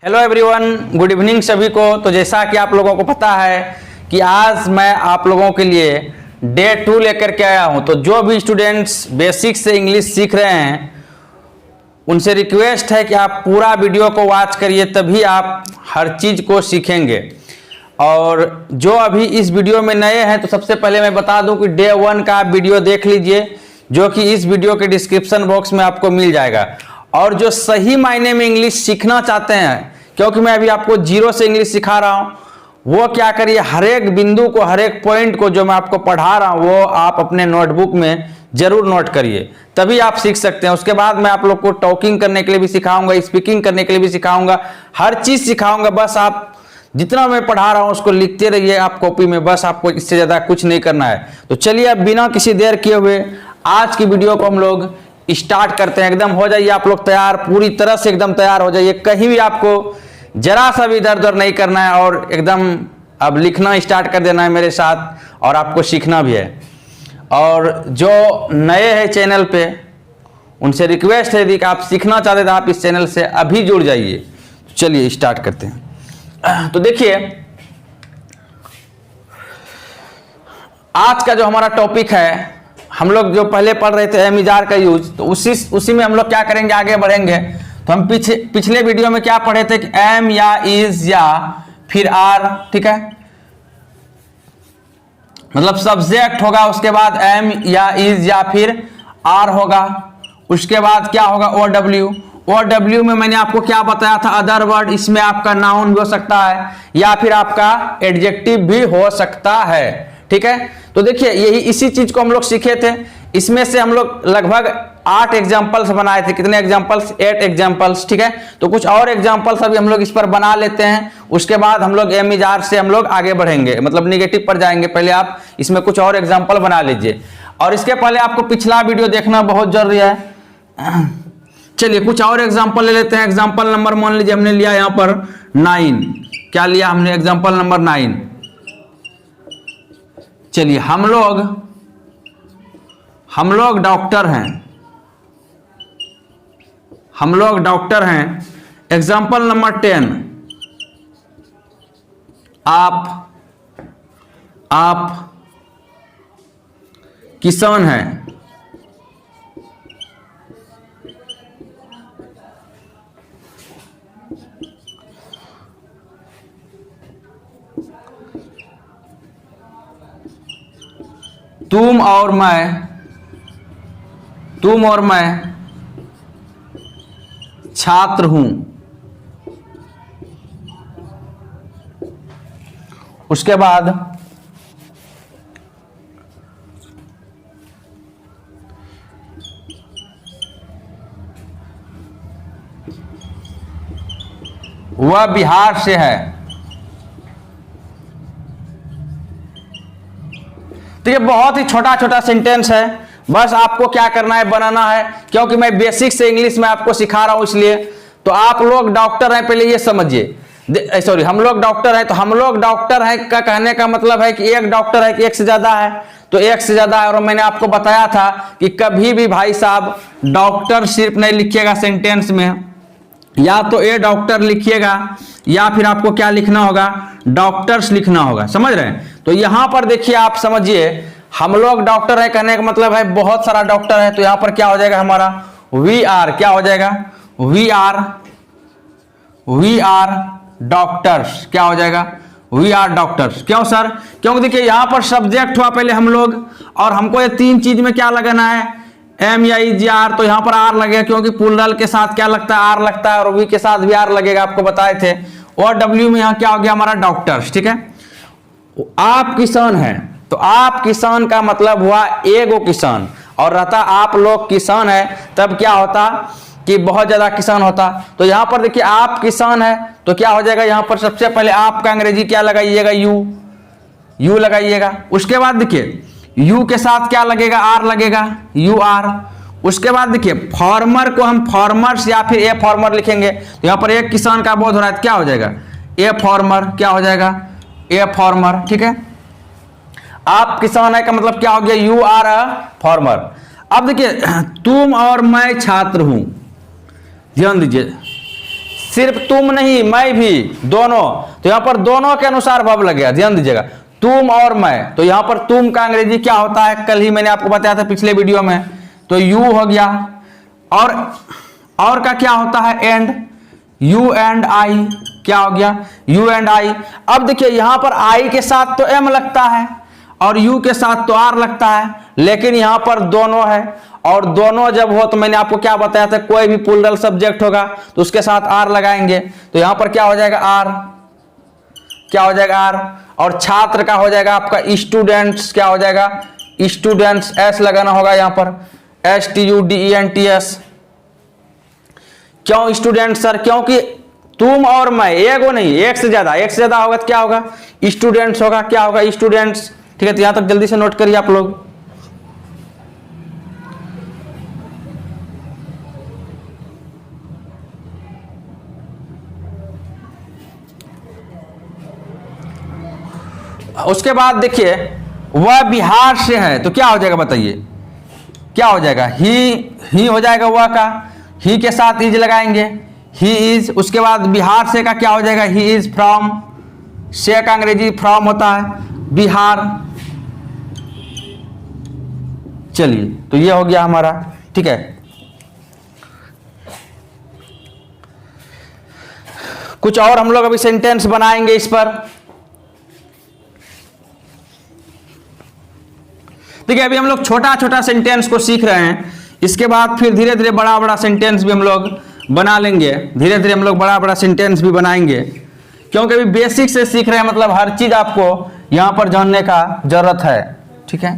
Hello everyone, good evening सभी को। तो जैसा कि आप लोगों को पता है कि आज मैं आप लोगों के लिए डे 2 लेकर के आया हूं। तो जो भी स्टूडेंट्स बेसिक से इंग्लिश सीख रहे हैं उनसे रिक्वेस्ट है कि आप पूरा वीडियो को वॉच करिए, तभी आप हर चीज़ को सीखेंगे। और जो अभी इस वीडियो में नए हैं तो सबसे पहले मैं बता दूं कि डे 1 का आप वीडियो देख लीजिए, जो कि इस वीडियो के डिस्क्रिप्शन बॉक्स में आपको मिल जाएगा। और जो सही मायने में इंग्लिश सीखना चाहते हैं, क्योंकि मैं अभी आपको जीरो से इंग्लिश सिखा रहा हूं, वो क्या करिए, हर एक बिंदु को, हर एक पॉइंट को जो मैं आपको पढ़ा रहा हूं वो आप अपने नोटबुक में जरूर नोट करिए, तभी आप सीख सकते हैं। उसके बाद मैं आप लोग को टॉकिंग करने के लिए भी सिखाऊंगा, स्पीकिंग करने के लिए भी सिखाऊंगा, हर चीज सिखाऊंगा। बस आप जितना मैं पढ़ा रहा हूं उसको लिखते रहिए आप कॉपी में, बस आपको इससे ज्यादा कुछ नहीं करना है। तो चलिए अब बिना किसी देर किए हुए आज की वीडियो को हम लोग स्टार्ट करते हैं। एकदम हो जाइए आप लोग तैयार, पूरी तरह से एकदम तैयार हो जाइए, कहीं भी आपको जरा सा भी इधर उधर नहीं करना है और एकदम अब लिखना स्टार्ट कर देना है मेरे साथ, और आपको सीखना भी है। और जो नए हैं चैनल पे उनसे रिक्वेस्ट है कि आप सीखना चाहते थे आप इस चैनल से अभी जुड़ जाइए। चलिए स्टार्ट करते हैं। तो देखिए आज का जो हमारा टॉपिक है, हम लोग जो पहले पढ़ रहे थे एम इज आर का यूज, तो उसी में हम लोग क्या करेंगे, आगे बढ़ेंगे। तो हम पिछले वीडियो में क्या पढ़े थे कि एम या इज या फिर आर, ठीक है, मतलब सब्जेक्ट होगा, उसके बाद एम या इज या फिर आर होगा, उसके बाद क्या होगा ओ डब्ल्यू। ओ डब्ल्यू में मैंने आपको क्या बताया था, अदर वर्ड, इसमें आपका नाउन भी हो सकता है या फिर आपका एडजेक्टिव भी हो सकता है, ठीक है। तो देखिए यही इसी चीज को हम लोग सीखे थे। इसमें से हम लोग लगभग 8 एग्जाम्पल्स बनाए थे। कितने एग्जाम्पल्स? 8 एग्जाम्पल्स, ठीक है। तो कुछ और एग्जाम्पल्स अभी हम लोग इस पर बना लेते हैं, उसके बाद हम लोग एम इज आर से हम लोग आगे बढ़ेंगे, मतलब निगेटिव पर जाएंगे। पहले आप इसमें कुछ और एग्जाम्पल बना लीजिए, और इसके पहले आपको पिछला वीडियो देखना बहुत जरूरी है। चलिए कुछ और एग्जाम्पल ले लेते हैं। एग्जाम्पल नंबर मान लीजिए हमने लिया यहाँ पर 9। क्या लिया हमने? Example number 9। चलिए हम लोग डॉक्टर हैं, हम लोग डॉक्टर हैं। एग्जाम्पल नंबर 10, आप किसान हैं। तुम और मैं छात्र हूं। उसके बाद वह बिहार से है। तो ये बहुत ही छोटा छोटा सेंटेंस है, बस आपको क्या करना है, बनाना है। क्योंकि मैं बेसिक से इंग्लिश में आपको सिखा रहा हूं इसलिए। तो आप लोग डॉक्टर हैं, पहले ये समझिए। सॉरी, हम लोग डॉक्टर हैं। तो हम लोग डॉक्टर हैं का कहने का मतलब है कि एक डॉक्टर है कि एक से ज्यादा है? तो एक से ज्यादा है। और मैंने आपको बताया था कि कभी भी भाई साहब डॉक्टर सिर्फ नहीं लिखिएगा सेंटेंस में, या तो ए डॉक्टर लिखिएगा या फिर आपको क्या लिखना होगा, डॉक्टर्स लिखना होगा। समझ रहे हैं? तो यहां पर देखिए, आप समझिए, हम लोग डॉक्टर है कहने का मतलब है बहुत सारा डॉक्टर है। तो यहां पर क्या हो जाएगा हमारा, वी आर, क्या हो जाएगा, वी आर डॉक्टर्स। क्या हो जाएगा, वी आर डॉक्टर्स। क्यों सर? क्योंकि देखिए यहां पर सब्जेक्ट हुआ पहले हम लोग, और हमको ये 3 चीज में क्या लगाना है, एम या इज या आर। तो यहां पर आर लगेगा, क्योंकि प्लूरल के साथ क्या लगता है, आर लगता है, और वी के साथ भी आर लगेगा, आपको बताए थे। और डब्ल्यू में यहां क्या हो गया हमारा, डॉक्टर्स, ठीक है। आप किसान हैं, तो आप किसान का मतलब हुआ एगो किसान, और रहता आप लोग किसान है तब क्या होता कि बहुत ज्यादा किसान होता। तो यहां पर देखिए आप किसान है, तो क्या हो जाएगा, यहां पर सबसे पहले आपका अंग्रेजी क्या लगाइएगा, यू लगाइएगा। उसके बाद देखिए यू के साथ क्या लगेगा, आर लगेगा, यू आर। उसके बाद देखिए फार्मर को हम फार्मर्स या फिर ए फार्मर लिखेंगे। तो यहां पर एक किसान का बोध हो रहा है, क्या हो जाएगा, ए फार्मर। क्या हो जाएगा, ए फार्मर, ठीक है। आप किसान है का मतलब क्या हो गया, यू आर अ फार्मर। अब देखिए तुम और मैं छात्र हूं, ध्यान दीजिए, सिर्फ तुम नहीं मैं भी, दोनों, तो यहां पर दोनों के अनुसार वर्ब लग गया, ध्यान दीजिएगा, तुम और मैं। तो यहां पर तुम का अंग्रेजी क्या होता है, कल ही मैंने आपको बताया था पिछले वीडियो में, तो यू हो गया। और का क्या होता है, एंड, यू एंड आई, क्या हो गया, यू एंड आई। अब देखिए यहां पर आई के साथ तो एम लगता है और यू के साथ तो आर लगता है, लेकिन यहां पर दोनों है, और दोनों जब हो तो मैंने आपको क्या बताया था, कोई भी प्लूरल सब्जेक्ट होगा तो उसके साथ आर लगाएंगे, तो यहां पर क्या हो जाएगा, आर, क्या हो जाएगा, आर। और छात्र का हो जाएगा आपका स्टूडेंट्स, क्या हो जाएगा, स्टूडेंट्स, एस लगाना होगा यहां पर, STUDENTS। क्यों स्टूडेंट सर, क्योंकि तुम और मैं, एगो नहीं, एक से ज्यादा होगा तो क्या होगा, स्टूडेंट्स होगा, क्या होगा, स्टूडेंट्स। ठीक है, तो यहां तक जल्दी से नोट करिए आप लोग। उसके बाद देखिए वह बिहार से है, तो क्या हो जाएगा बताइए, क्या हो जाएगा, ही हो जाएगा, वह का ही के साथ इज लगाएंगे, ही इज। उसके बाद बिहार से का क्या हो जाएगा, ही इज फ्रॉम, से का अंग्रेजी फ्रॉम होता है, बिहार। चलिए, तो ये हो गया हमारा, ठीक है। कुछ और हम लोग अभी सेंटेंस बनाएंगे इस पर। देखिए अभी हम लोग छोटा छोटा सेंटेंस को सीख रहे हैं, इसके बाद फिर धीरे धीरे बड़ा बड़ा सेंटेंस भी हम लोग बना लेंगे, धीरे धीरे हम लोग बड़ा बड़ा सेंटेंस भी बनाएंगे, क्योंकि अभी बेसिक से सीख रहे हैं, मतलब हर चीज आपको यहां पर जानने का जरूरत है, ठीक है।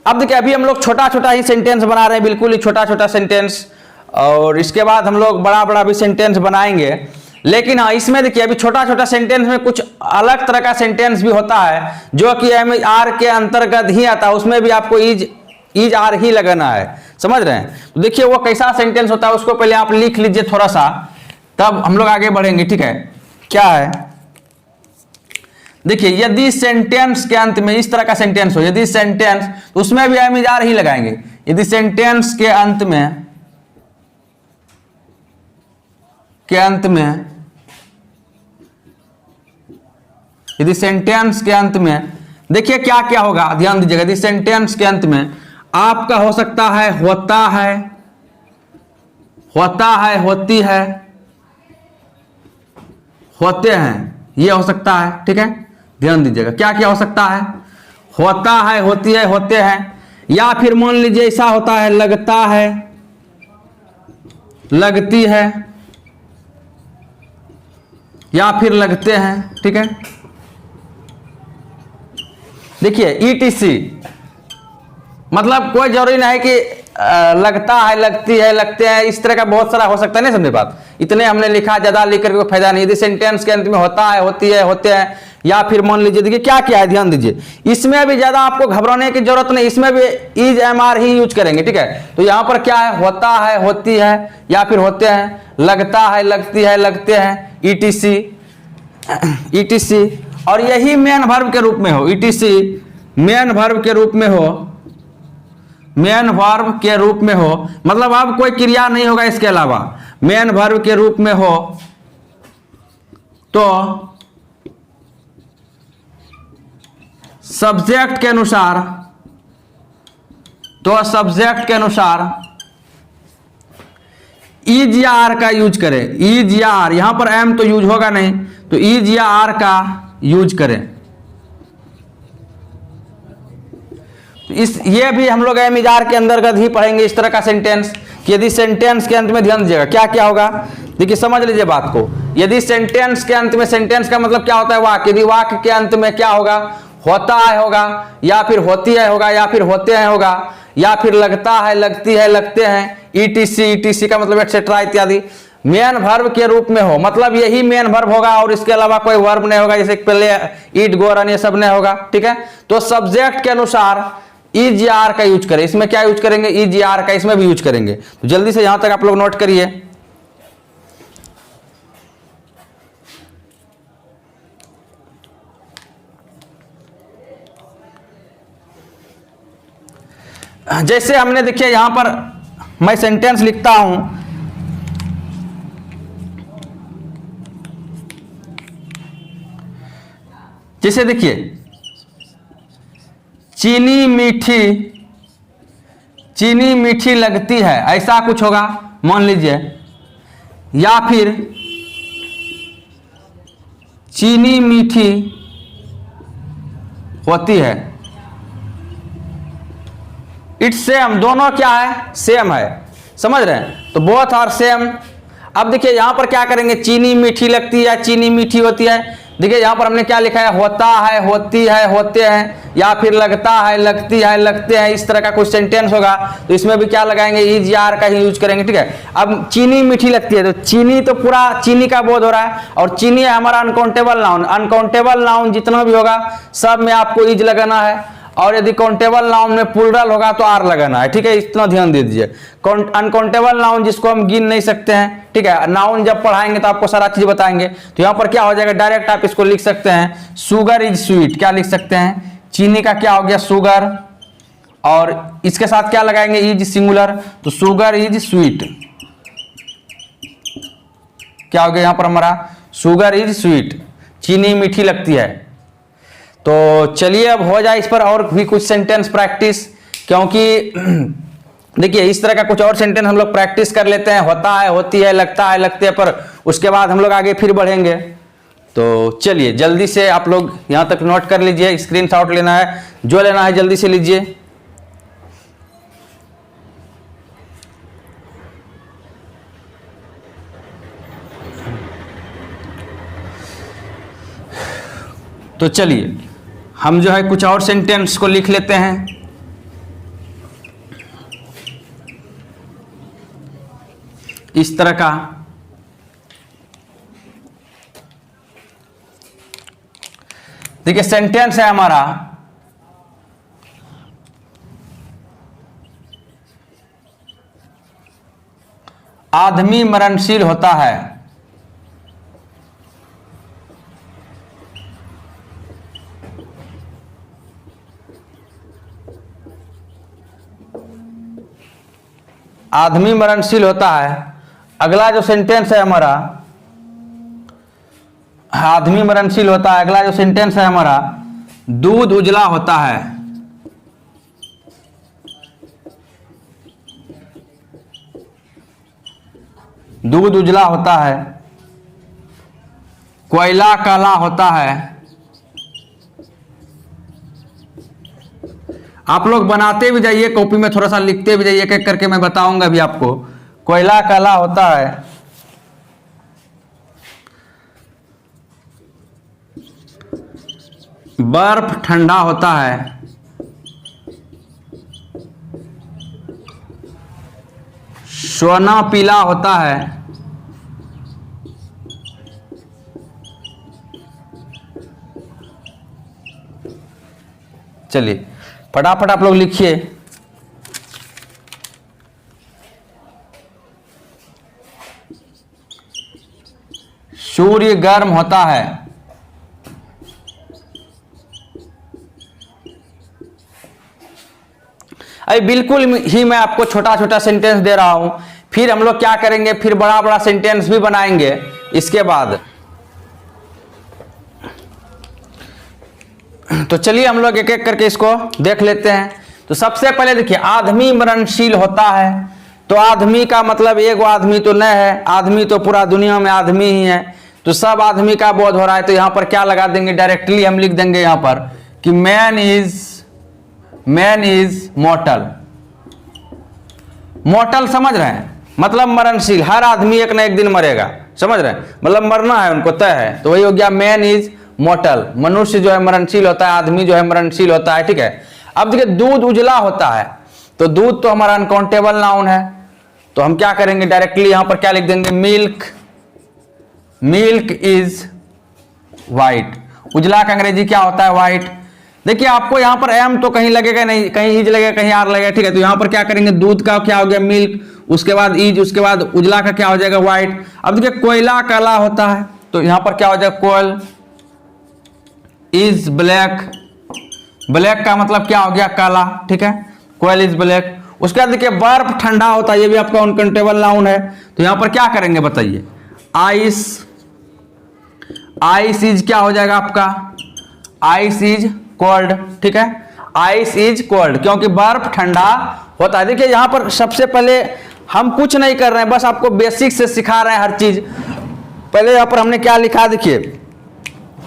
अब देखिए अभी हम लोग छोटा छोटा ही सेंटेंस बना रहे हैं, बिल्कुल ही छोटा छोटा सेंटेंस, और इसके बाद हम लोग बड़ा बड़ा भी सेंटेंस बनाएंगे। लेकिन हाँ, इसमें देखिए अभी छोटा छोटा सेंटेंस में कुछ अलग तरह का सेंटेंस भी होता है जो कि आर के अंतर्गत ही आता है, उसमें भी आपको इज आर ही लगाना है, समझ रहे हैं। तो देखिए वो कैसा सेंटेंस होता है उसको पहले आप लिख लीजिए थोड़ा सा, तब हम लोग आगे बढ़ेंगे, ठीक है। क्या है, देखिए यदि सेंटेंस के अंत में इस तरह का सेंटेंस हो, यदि सेंटेंस, तो उसमें भी हम इज आर ही लगाएंगे। यदि सेंटेंस के अंत में यदि सेंटेंस के अंत में देखिए क्या क्या होगा, ध्यान दीजिएगा। यदि सेंटेंस के अंत में आपका हो सकता है होता है, होती है, होते हैं, ये हो सकता है, ठीक है। ध्यान दीजिएगा क्या क्या हो सकता है, होता है, होती है, होते हैं, या फिर मान लीजिए ऐसा होता है लगता है, लगती है, या फिर लगते हैं, ठीक है। देखिए ETC, मतलब कोई जरूरी नहीं कि लगता है, लगती है, लगते हैं, इस तरह का बहुत सारा हो सकता है, नहीं समझे बात, इतने हमने लिखा, ज्यादा लिख करके कोई फायदा नहीं। यदि सेंटेंस के अंत में होता है, होती है, होते हैं, या फिर मान लीजिए देखिए क्या क्या है, ध्यान दीजिए, इसमें भी ज्यादा आपको घबराने की जरूरत नहीं, इसमें भी इज एम आर ही यूज करेंगे, ठीक है। तो यहां पर क्या है, होता है, होती है, या फिर होते हैं, लगता है, लगती है, लगते हैं, ETC, और यही मेन वर्ब के रूप में हो, ETC मेन वर्ब के रूप में हो, मेन वर्ब के रूप में हो, मतलब अब कोई क्रिया नहीं होगा इसके अलावा, मेन वर्ब के रूप में हो तो सब्जेक्ट के अनुसार, इज या आर का यूज करें, इज या आर, यहां पर एम तो यूज होगा नहीं, तो इज या आर का यूज करें। तो ये भी हम लोग एम इज आर के अंतर्गत ही पढ़ेंगे इस तरह का सेंटेंस, कि यदि सेंटेंस के अंत में, ध्यान दीजिएगा क्या क्या होगा, देखिए समझ लीजिए बात को। यदि सेंटेंस के अंत में, सेंटेंस का मतलब क्या होता है, वाक्य, यदि वाक्य के अंत में क्या होगा, होता है होगा, या फिर होती है होगा, या फिर होते हैं होगा, या फिर लगता है, लगती है, लगते हैं, ETC का मतलब एक्सेट्रा इत्यादि मेन वर्ब के रूप में हो, मतलब यही मेन वर्ब होगा और इसके अलावा कोई वर्ब नहीं होगा, जैसे पहले ईट, गो, रन, ये सब नहीं होगा, ठीक है। तो सब्जेक्ट के अनुसार इज या आर का यूज करें, इसमें क्या यूज करेंगे, इज या आर का, इसमें भी यूज करेंगे। तो जल्दी से यहां तक आप लोग नोट करिए। जैसे हमने देखिए यहां पर मैं सेंटेंस लिखता हूं जैसे देखिए चीनी मीठी लगती है, ऐसा कुछ होगा मान लीजिए, या फिर चीनी मीठी होती है। इट्स सेम, दोनों क्या है, सेम है, समझ रहे हैं, तो बोथ आर सेम। अब देखिए यहां पर क्या करेंगे, चीनी मीठी लगती है, चीनी मीठी होती है। देखिए यहां पर हमने क्या लिखा है, होता है, होती है, होते हैं, या फिर लगता है, लगती है, लगते हैं, इस तरह का कुछ सेंटेंस होगा तो इसमें भी क्या लगाएंगे, इज यार का ही यूज करेंगे, ठीक है। अब चीनी मीठी लगती है, तो चीनी तो पूरा चीनी का बोध हो रहा है, और चीनी है हमारा अनकाउंटेबल नाउन। अनकाउंटेबल नाउन जितना भी होगा सब में आपको इज लगाना है, और यदि काउंटेबल नाउन में प्लूरल होगा तो आर लगाना है, ठीक है, इतना ध्यान दे दीजिए। अनकाउंटेबल नाउन जिसको हम गिन नहीं सकते हैं, ठीक है, नाउन जब पढ़ाएंगे तो आपको सारा चीज बताएंगे। तो यहां पर क्या हो जाएगा, डायरेक्ट आप इसको लिख सकते हैं, सुगर इज स्वीट, क्या लिख सकते हैं, चीनी का क्या हो गया, सुगर, और इसके साथ क्या लगाएंगे, इज सिंगुलर, तो सुगर इज स्वीट, क्या हो गया यहां पर हमारा, सुगर इज स्वीट, चीनी मीठी लगती है। तो चलिए अब हो जाए इस पर और भी कुछ सेंटेंस प्रैक्टिस, क्योंकि देखिए इस तरह का कुछ और सेंटेंस हम लोग प्रैक्टिस कर लेते हैं, होता है, होती है, लगता है, लगते हैं, पर उसके बाद हम लोग आगे फिर बढ़ेंगे। तो चलिए जल्दी से आप लोग यहां तक नोट कर लीजिए, स्क्रीनशॉट लेना है, जो लेना है जल्दी से लीजिए। तो चलिए हम जो है कुछ और सेंटेंस को लिख लेते हैं। इस तरह का, देखिए सेंटेंस है हमारा, आदमी मरणशील होता है। आदमी मरणशील होता है। अगला जो सेंटेंस है हमारा, आदमी मरणशील होता है। अगला जो सेंटेंस है हमारा, दूध उजला होता है। दूध उजला होता है। कोयला काला होता है। आप लोग बनाते भी जाइए, कॉपी में थोड़ा सा लिखते भी जाइए, एक एक करके मैं बताऊंगा भी आपको। कोयला काला होता है। बर्फ ठंडा होता है। सोना पीला होता है। चलिए फटाफट आप लोग लिखिए। सूर्य गर्म होता है। अभी बिल्कुल ही मैं आपको छोटा छोटा सेंटेंस दे रहा हूं, फिर हम लोग क्या करेंगे, फिर बड़ा बड़ा सेंटेंस भी बनाएंगे इसके बाद। तो चलिए हम लोग एक एक करके इसको देख लेते हैं। तो सबसे पहले देखिए, आदमी मरणशील होता है, तो आदमी का मतलब एक आदमी तो नहीं है, आदमी तो पूरा दुनिया में आदमी ही है, तो सब आदमी का बोध हो रहा है। तो यहां पर क्या लगा देंगे, डायरेक्टली हम लिख देंगे यहां पर कि मैन इज मॉर्टल। मॉर्टल समझ रहे हैं, मतलब मरणशील। हर आदमी एक ना एक दिन मरेगा, समझ रहे हैं, मतलब मरना है उनको, तय है। तो वही हो गया मैन इज मॉर्टल। मनुष्य जो है मरणशील होता है, आदमी जो है मरणशील होता है, ठीक है। अब देखिए दूध उजला होता है, तो दूध तो हमारा अनकाउंटेबल नाउन है, तो हम क्या करेंगे, डायरेक्टली यहां पर क्या लिख देंगे, मिल्क इज वाइट। उजला का अंग्रेजी क्या होता है, व्हाइट। देखिए आपको यहां पर एम तो कहीं लगेगा नहीं, कहीं इज लगेगा, कहीं आर लगेगा, ठीक है। तो यहां पर क्या करेंगे, दूध का क्या हो गया मिल्क, उसके बाद इज, उसके बाद उजला का क्या हो जाएगा व्हाइट। अब देखिए कोयला काला होता है, तो यहां पर क्या हो जाएगा, कोयल इज ब्लैक। ब्लैक का मतलब क्या हो गया, काला, ठीक है, कोयल इज ब्लैक। उसके बाद देखिए बर्फ ठंडा होता है, ये भी आपका अनकाउंटेबल नाउन है, तो यहां पर क्या करेंगे बताइए, आइस इज क्या हो जाएगा आपका, आइस इज कोल्ड, ठीक है, आइस इज कोल्ड, क्योंकि बर्फ ठंडा होता है। देखिए यहां पर सबसे पहले हम कुछ नहीं कर रहे हैं, बस आपको बेसिक से सिखा रहे हैं हर चीज। पहले यहां पर हमने क्या लिखा, देखिए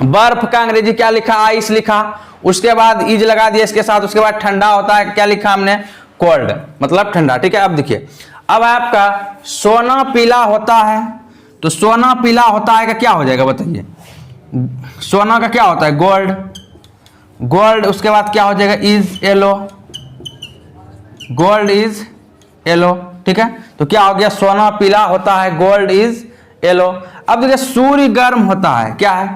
बर्फ का अंग्रेजी क्या लिखा, आइस लिखा, उसके बाद इज लगा दिया इसके साथ, उसके बाद ठंडा होता है क्या लिखा हमने, कोल्ड, मतलब ठंडा, ठीक है। अब देखिए, अब आपका सोना पीला होता है, तो सोना पीला होता है का क्या हो जाएगा बताइए, सोना का क्या होता है, गोल्ड, गोल्ड, उसके बाद क्या हो जाएगा, is yellow, gold is yellow, ठीक है। तो क्या हो गया, सोना पीला होता है, गोल्ड इज येलो। अब देखिए सूर्य गर्म होता है, क्या है,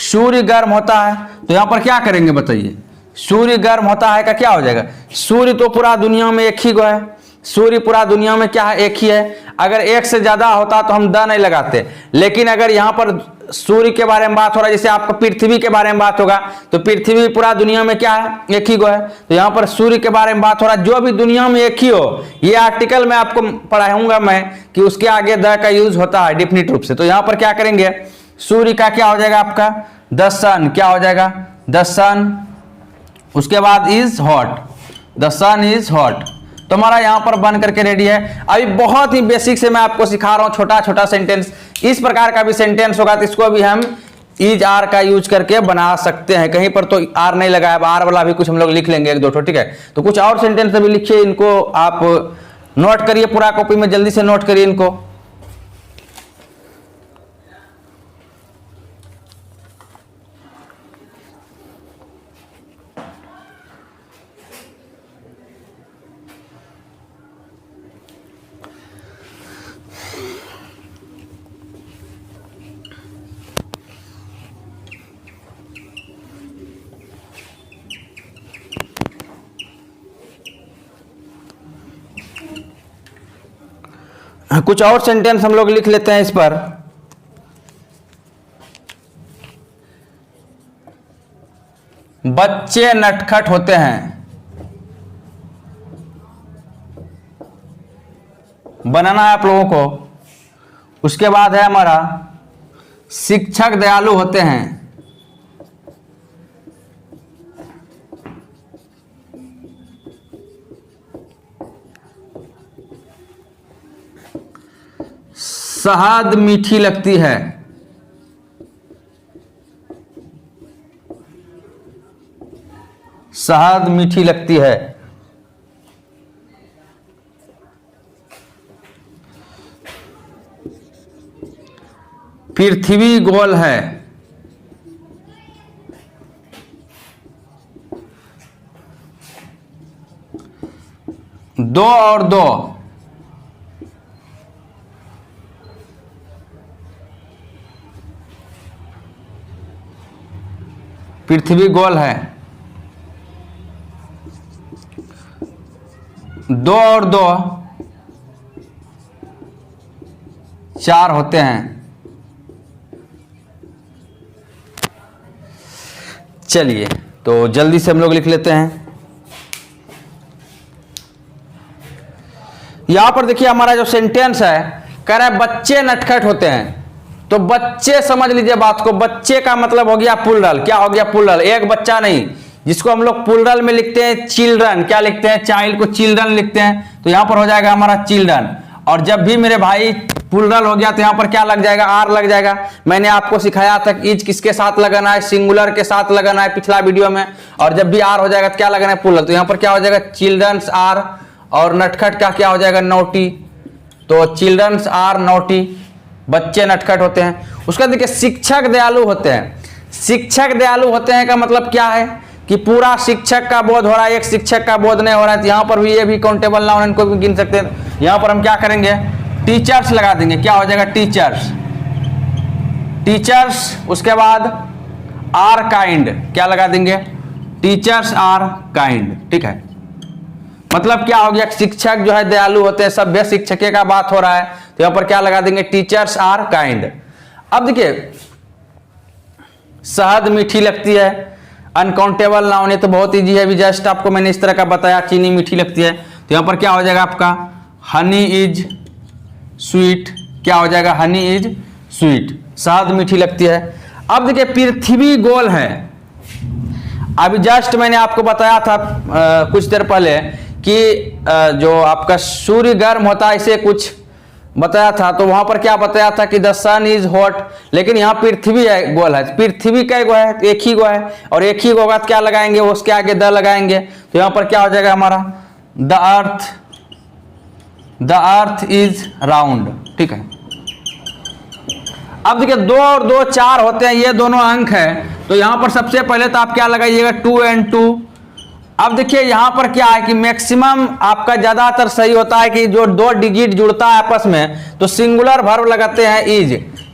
सूर्य गर्म होता है, तो यहां पर क्या करेंगे बताइए, सूर्य गर्म होता है का क्या हो जाएगा, सूर्य तो पूरा दुनिया में एक ही गो है, सूर्य पूरा दुनिया में क्या है, एक ही है। अगर एक से ज्यादा होता तो हम द नहीं लगाते, लेकिन अगर यहां पर सूर्य के बारे में बात हो रहा है, जैसे आपको पृथ्वी के बारे में बात होगा, तो पृथ्वी पूरा दुनिया में क्या है, एक ही गो है, तो यहां पर सूर्य के बारे में बात हो रहा है, जो भी दुनिया में एक ही हो। ये आर्टिकल मैं आपको पढ़ाऊंगा मैं कि उसके आगे द का यूज होता है डिफिनिट रूप से। तो यहां पर क्या करेंगे, सूर्य का क्या हो जाएगा आपका, द सन, क्या हो जाएगा, द सन, उसके बाद is hot, the sun is hot. तो हमारा यहां पर बन करके रेडी है। अभी बहुत ही बेसिक से मैं आपको सिखा रहा हूं, छोटा छोटा सेंटेंस, इस प्रकार का भी सेंटेंस होगा तो इसको भी हम इज आर का यूज करके बना सकते हैं। कहीं पर तो आर नहीं लगाया, आर वाला भी कुछ हम लोग लिख लेंगे एक दो ठो, ठीक है। तो कुछ और सेंटेंस अभी लिखिए, इनको आप नोट करिए, पूरा कॉपी में जल्दी से नोट करिए इनको। कुछ और सेंटेंस हम लोग लिख लेते हैं इस पर। बच्चे नटखट होते हैं, बनाना है आप लोगों को। उसके बाद है हमारा शिक्षक दयालु होते हैं, शहद मीठी लगती है, शहद मीठी लगती है। पृथ्वी गोल है, दो और दो, पृथ्वी गोल है, दो और दो चार होते हैं। चलिए तो जल्दी से हम लोग लिख लेते हैं। यहां पर देखिए हमारा जो सेंटेंस है, कह रहा है बच्चे नटखट होते हैं। तो बच्चे समझ लीजिए बात को, बच्चे का मतलब हो गया प्लूरल, क्या हो गया प्लूरल, एक बच्चा नहीं, जिसको हम लोग प्लूरल में लिखते हैं चिल्ड्रन, क्या लिखते हैं, चाइल्ड को चिल्ड्रन लिखते हैं। तो यहां पर हो जाएगा हमारा चिल्ड्रन। और जब भी मेरे भाई प्लूरल हो गया तो यहां पर क्या लग जाएगा, आर लग जाएगा। मैंने आपको सिखाया था इज किसके साथ लगाना है, सिंगुलर के साथ लगाना है पिछला वीडियो में। और जब भी आर हो जाएगा तो क्या लगाना है, प्लूरल। तो यहां पर क्या हो जाएगा, चिल्ड्रंस आर, और नटखट का क्या हो जाएगा, नोटी। तो चिल्ड्रंस आर नोटी, बच्चे नटखट होते हैं। उसका देखिए शिक्षक दयालु होते हैं। शिक्षक दयालु होते हैं का मतलब क्या है कि पूरा शिक्षक का बोध हो रहा है, एक शिक्षक का बोध नहीं हो रहा है। तो यहां पर भी ये भी काउंटेबल नाउन, इनको भी गिन सकते हैं। यहां पर हम क्या करेंगे, टीचर्स लगा देंगे, क्या हो जाएगा, टीचर्स, टीचर्स। उसके बाद आर काइंड, क्या लगा देंगे, टीचर्स आर काइंड, ठीक है। मतलब क्या हो गया, शिक्षक जो है दयालु होते हैं, सभ्य शिक्षक का बात हो रहा है। तो यहां पर क्या लगा देंगे, टीचर्स आर काइंड। अब देखिए शहद मीठी लगती है, अनकाउंटेबल नाउन है, तो बहुत इजी है, अभी जस्ट आपको मैंने इस तरह का बताया, चीनी मीठी लगती है। तो यहां पर क्या हो जाएगा आपका, हनी इज स्वीट, क्या हो जाएगा, हनी इज स्वीट, शहद मीठी लगती है। अब देखिए पृथ्वी गोल है, अभी जस्ट मैंने आपको बताया था कुछ देर पहले कि जो आपका सूर्य गर्म होता है, इसे कुछ बताया था। तो वहां पर क्या बताया था कि द सन इज हॉट, लेकिन यहाँ पृथ्वी है गोल है, पृथ्वी का गो है, एक ही गो है, और एक ही गो होगा तो क्या लगाएंगे, उसके आगे द लगाएंगे, तो यहाँ पर क्या हो जाएगा हमारा द अर्थ इज राउंड। ठीक है, अब देखिए 2 और 2 4 होते हैं, ये दोनों अंक है। तो यहां पर सबसे पहले तो आप क्या लगाइएगा 2 and 2। अब देखिए यहां पर क्या है कि मैक्सिमम आपका ज्यादातर सही होता है कि जो 2 डिजिट जुड़ता है आपस में तो सिंगुलर वर्ब लगाते हैं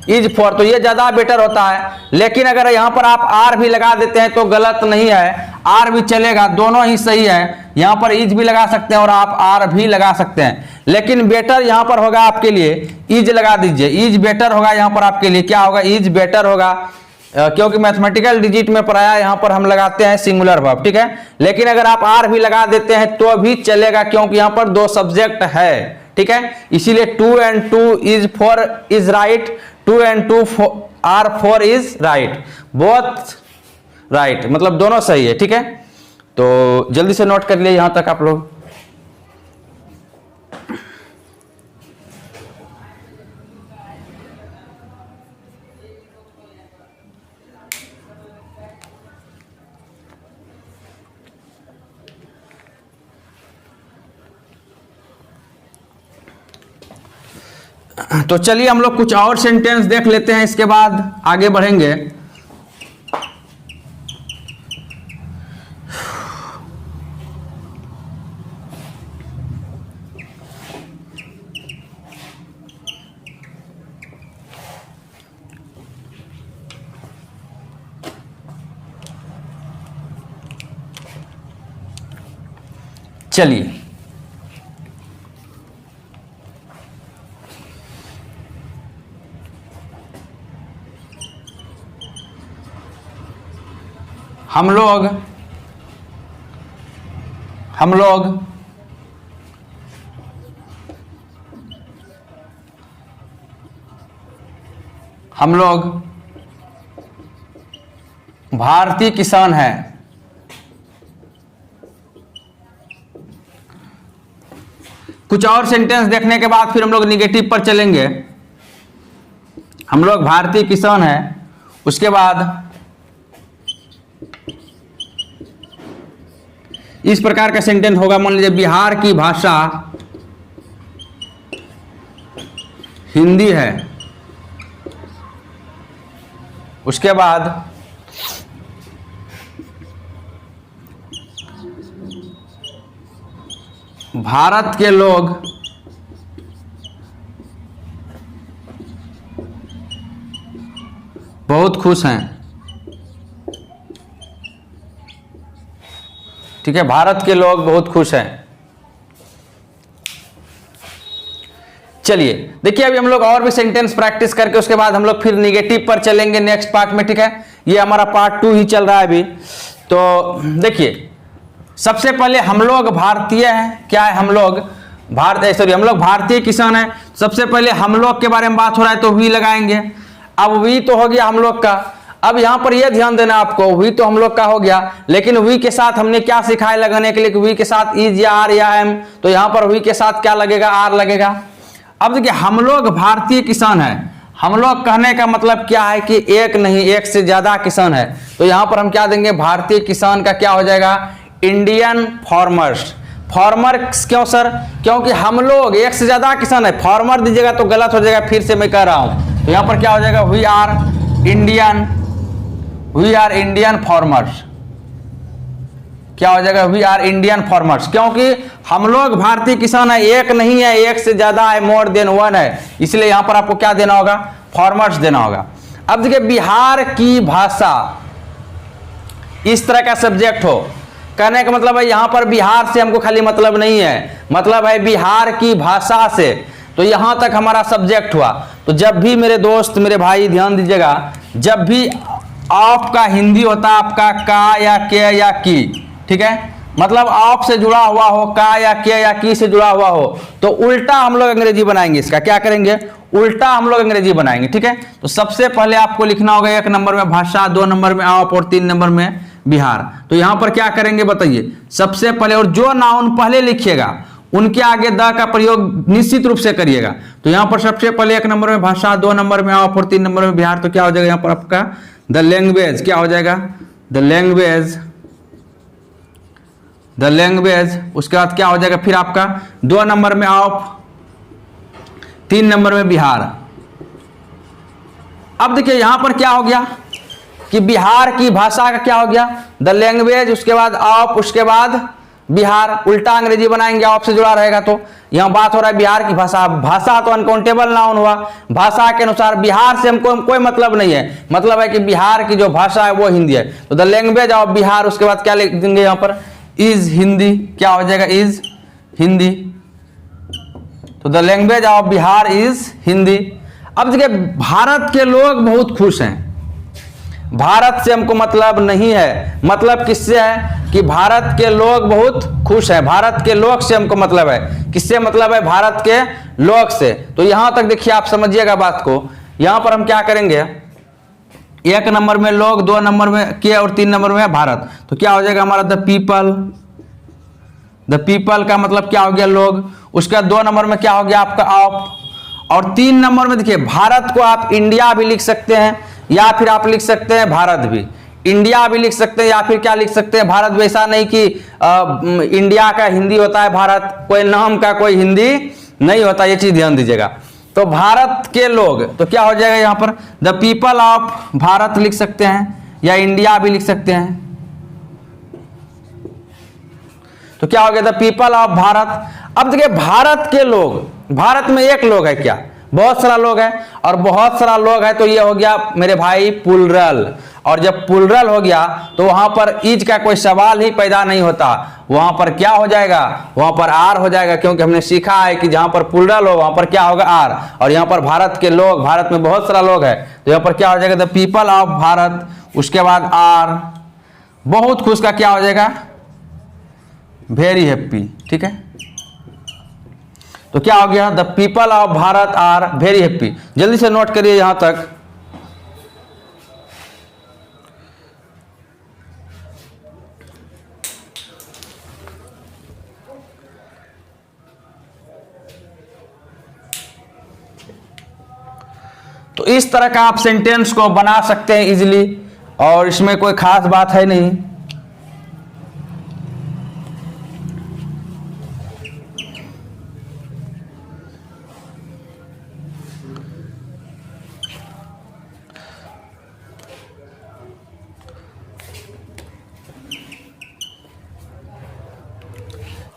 इज फॉर, तो ये ज्यादा बेटर होता है। लेकिन अगर यहां पर आप आर भी लगा देते हैं तो गलत नहीं है, आर भी चलेगा, दोनों ही सही है। यहां पर इज भी लगा सकते हैं और आप आर भी लगा सकते हैं, लेकिन बेटर यहां पर होगा आपके लिए इज लगा दीजिए, इज बेटर होगा यहां पर आपके लिए। क्या होगा, इज बेटर होगा, क्योंकि मैथमेटिकल डिजिट में पढ़ाया, यहां पर हम लगाते हैं सिंगुलर वर्ब। ठीक है, लेकिन अगर आप आर भी लगा देते हैं तो भी चलेगा, क्योंकि यहां पर 2 सब्जेक्ट है। ठीक है, इसीलिए 2 and 2 is four is right, 2 and 2 are four is right, both right, मतलब दोनों सही है। ठीक है, तो जल्दी से नोट कर लिए यहां तक आप लोग। तो चलिए हम लोग कुछ और सेंटेंस देख लेते हैं, इसके बाद आगे बढ़ेंगे। चलिए हम लोग भारतीय किसान हैं। कुछ और सेंटेंस देखने के बाद फिर हम लोग निगेटिव पर चलेंगे। हम लोग भारतीय किसान हैं, उसके बाद इस प्रकार का सेंटेंस होगा, मान लीजिए बिहार की भाषा हिंदी है। उसके बाद भारत के लोग बहुत खुश हैं। ठीक है, भारत के लोग बहुत खुश हैं। चलिए देखिए, अभी हम लोग और भी सेंटेंस प्रैक्टिस करके उसके बाद हम लोग फिर निगेटिव पर चलेंगे नेक्स्ट पार्ट में। ठीक है, ये हमारा पार्ट 2 ही चल रहा है अभी। तो देखिए, सबसे पहले हम लोग भारतीय हैं। क्या है, हम लोग हम लोग भारतीय किसान हैं। सबसे पहले हम लोग के बारे में बात हो रहा है तो वी लगाएंगे। अब वी तो हो गया हम लोग का। अब यहां पर यह ध्यान देना आपको, वी तो हम लोग का हो गया, लेकिन वी के साथ हमने क्या सिखाया लगाने के लिए कि वी के साथ इज या आर या एम, तो यहां पर वी के साथ क्या लगेगा, आर लगेगा। अब देखिए, हम लोग भारतीय किसान हैं। हम लोग कहने का मतलब क्या है कि एक नहीं, एक से ज्यादा किसान है। तो यहां पर हम क्या देंगे, भारतीय किसान का क्या हो जाएगा, इंडियन फार्मर्स। फार्मर्स क्यों सर, क्योंकि हम लोग एक से ज्यादा किसान है, फार्मर दीजिएगा तो गलत हो जाएगा, फिर से मैं कह रहा हूं। तो यहां पर क्या हो जाएगा, वी आर इंडियन फार्मर्स। क्या हो जाएगा, वी आर इंडियन फार्मर्स, क्योंकि हम लोग भारतीय किसान है, एक नहीं है, एक से ज्यादा है, मोर देन वन है, इसलिए यहां पर आपको क्या देना होगा, फार्मर्स देना होगा। अब देखिए, बिहार की भाषा इस तरह का सब्जेक्ट हो, कहने का मतलब है यहां पर बिहार से हमको खाली मतलब नहीं है, मतलब है बिहार की भाषा से। तो यहां तक हमारा सब्जेक्ट हुआ। तो जब भी मेरे दोस्त, मेरे भाई ध्यान दीजिएगा, जब भी आपका हिंदी होता है आपका का या के या की, ठीक है, मतलब आप से जुड़ा हुआ हो, का या के या की से जुड़ा हुआ हो, तो उल्टा हम लोग अंग्रेजी बनाएंगे। इसका क्या करेंगे, उल्टा हम लोग अंग्रेजी बनाएंगे। ठीक है, तो सबसे पहले आपको लिखना होगा 1 नंबर में भाषा, 2 नंबर में आप और 3 नंबर में बिहार। तो यहां पर क्या करेंगे बताइए, सबसे पहले, और जो नाउन पहले लिखिएगा उनके आगे द का प्रयोग निश्चित रूप से करिएगा। तो यहां पर सबसे पहले 1 नंबर में भाषा, 2 नंबर में आप और 3 नंबर में बिहार। तो क्या हो जाएगा यहां पर आपका द लैंग्वेज, क्या हो जाएगा द लैंग्वेज, द लैंग्वेज। उसके बाद क्या हो जाएगा फिर आपका 2 नंबर में आप, 3 नंबर में बिहार। अब देखिए यहां पर क्या हो गया कि बिहार की भाषा का क्या हो गया द लैंग्वेज, उसके बाद आप, उसके बाद बिहार। उल्टा अंग्रेजी बनाएंगे आप से जुड़ा रहेगा। तो यहां बात हो रहा है बिहार की भाषा। भाषा तो अनकाउंटेबल नाउन हुआ, भाषा के अनुसार बिहार से हमको कोई मतलब नहीं है, मतलब है कि बिहार की जो भाषा है वो हिंदी है। तो द लैंग्वेज ऑफ बिहार, उसके बाद क्या लिख देंगे यहां पर इज हिंदी, क्या हो जाएगा इज हिंदी। तो the language of Bihar is Hindi. अब देखिए भारत के लोग बहुत खुश हैं, भारत से हमको मतलब नहीं है, मतलब किससे है कि भारत के लोग बहुत खुश हैं, भारत के लोग से हमको मतलब है। किससे मतलब है? भारत के लोग से। तो यहां तक देखिए आप समझिएगा बात को। यहां पर हम क्या करेंगे, 1 नंबर में लोग, 2 नंबर में के और 3 नंबर में भारत। तो क्या हो जाएगा हमारा द पीपल, द पीपल का मतलब क्या हो गया लोग। उसके बाद 2 नंबर में क्या हो गया आपका आप, और 3 नंबर में देखिए भारत को आप इंडिया भी लिख सकते हैं या फिर आप लिख सकते हैं भारत भी, इंडिया भी लिख सकते हैं या फिर क्या लिख सकते हैं भारत भी। ऐसा नहीं कि इंडिया का हिंदी होता है भारत, कोई नाम का कोई हिंदी नहीं होता, ये चीज ध्यान दीजिएगा। तो भारत के लोग, तो क्या हो जाएगा यहां पर द पीपल ऑफ भारत लिख सकते हैं या इंडिया भी लिख सकते हैं। तो क्या हो गया द पीपल ऑफ भारत। अब देखिए भारत के लोग, भारत में एक लोग है क्या, बहुत सारा लोग है, और बहुत सारा लोग है तो ये हो गया मेरे भाई प्लुरल। और जब प्लुरल हो गया तो वहां पर इज का कोई सवाल ही पैदा नहीं होता, वहां पर क्या हो जाएगा, वहां पर आर हो जाएगा, क्योंकि हमने सीखा है कि जहां पर प्लुरल हो वहां पर क्या होगा आर। और यहां पर भारत के लोग, भारत में बहुत सारा लोग है तो यहां पर क्या हो जाएगा द पीपल ऑफ भारत, उसके बाद आर। बहुत खुश का क्या हो जाएगा वेरी हैप्पी, ठीक है। तो क्या हो गया the people of Bharat are very happy. जल्दी से नोट करिए यहां तक। तो इस तरह का आप सेंटेंस को बना सकते हैं इजीली, और इसमें कोई खास बात है नहीं।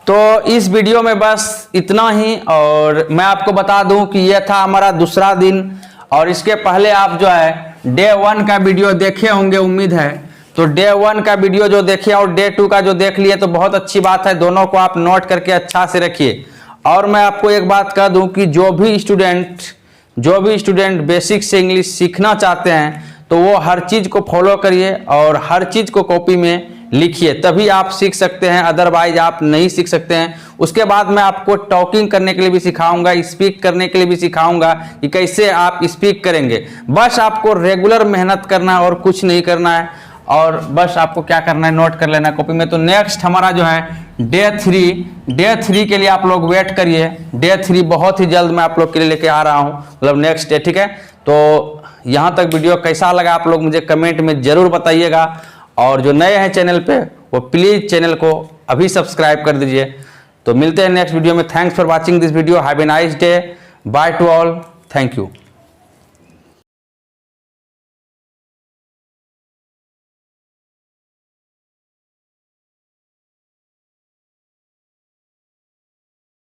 तो इस वीडियो में बस इतना ही, और मैं आपको बता दूं कि यह था हमारा दूसरा दिन, और इसके पहले आप जो है डे 1 का वीडियो देखे होंगे उम्मीद है। तो डे 1 का वीडियो जो देखे और डे 2 का जो देख लिए तो बहुत अच्छी बात है, दोनों को आप नोट करके अच्छा से रखिए। और मैं आपको एक बात कह दूं कि जो भी स्टूडेंट बेसिक से इंग्लिश सीखना चाहते हैं तो वो हर चीज़ को फॉलो करिए और हर चीज़ को कॉपी में लिखिए, तभी आप सीख सकते हैं, अदरवाइज आप नहीं सीख सकते हैं। उसके बाद मैं आपको टॉकिंग करने के लिए भी सिखाऊंगा, स्पीक करने के लिए भी सिखाऊंगा कि कैसे आप स्पीक करेंगे। बस आपको रेगुलर मेहनत करना है और कुछ नहीं करना है, और बस आपको क्या करना है नोट कर लेना है कॉपी में। तो नेक्स्ट हमारा जो है डे 3 के लिए आप लोग वेट करिए। डे 3 बहुत ही जल्द मैं आप लोग के लिए लेके आ रहा हूँ, मतलब नेक्स्ट डे, ठीक है। तो यहाँ तक वीडियो कैसा लगा आप लोग मुझे कमेंट में जरूर बताइएगा, और जो नए हैं चैनल पे वो प्लीज चैनल को अभी सब्सक्राइब कर दीजिए। तो मिलते हैं नेक्स्ट वीडियो में। Thanks for watching this video, have a nice day, by two all, thank you.